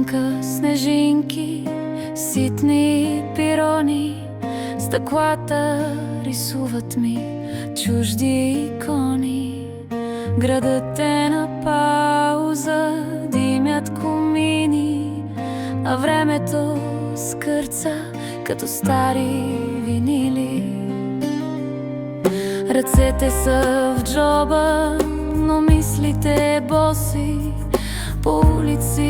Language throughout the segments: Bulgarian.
сянка, снежинки, ситни пирони, стъклата рисуват ми чужди икони. Градът е на пауза, димят комини, а времето скърца като стари винили. Ръцете са в джоба, но мислите боси. По улици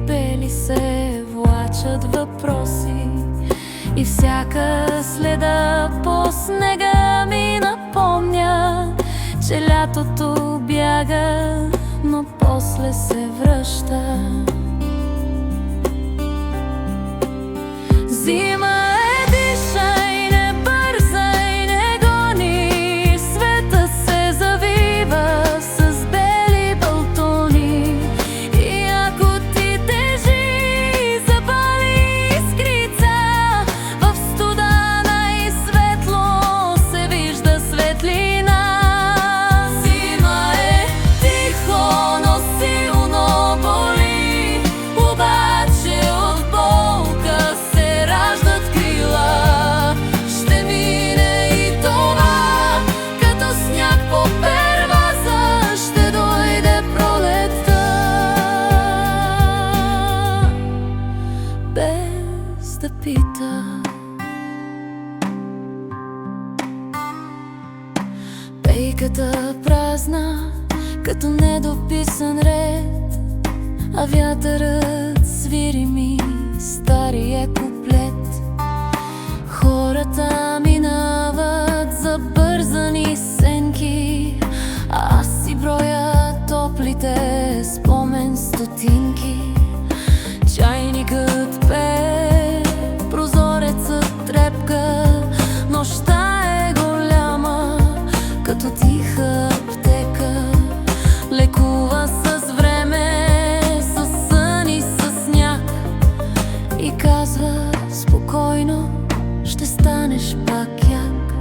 бели се влачат въпроси, и всяка следа по снега ми напомня, че лятото бяга, но после се връща. Зима е, дишай, не бързай, не гони, светът се завива с бели балтони. И ако ти тежи, запали искрица, в студана и светло се вижда светлина. Зима е тихо, но силно боли, обаче от болка се раждат крила. Ще мине и това, като сняг по перваза, ще дойде пролетта, без да пита. Пейката празна, като недописан ред, а вятърът свири ми стария куплет. Хората минават забързани сенки, а аз си броя топлите спомен стотинки. Чайникът пее, прозорецът трепка, нощта е голяма, като тиха аптека. Лекува с време, със сън и със сняг, и казва спокойно, ще станеш пак як.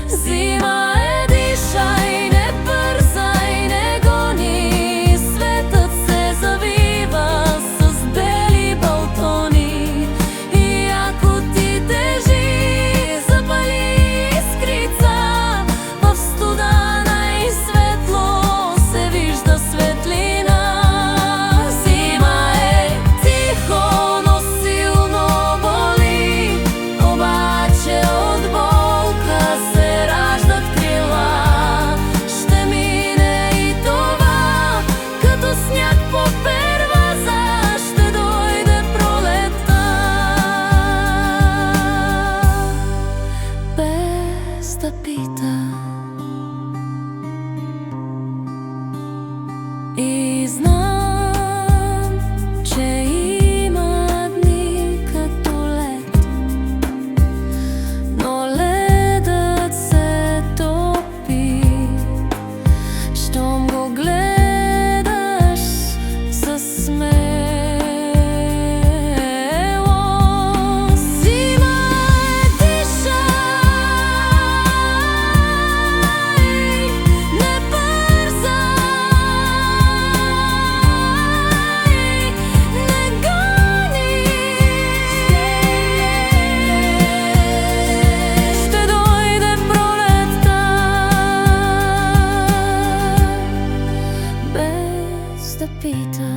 Зима е, дишай, не бързай, не гони, светът се завива с бели балтони. И ако ти тежи, запали искрица, в студана и светло се вижда светлина. Зима е тихо, но силно боли, обаче от болка се раждат крила. Ще мине и това, като сняг по перваза, ще дойде пролетта, без да пита. И знам, че има дни като лед, но ледът се топи, щом го гледаш със смело. Зима е, дишай, не бързай, не гони, ще дойде пролетта, без да пита.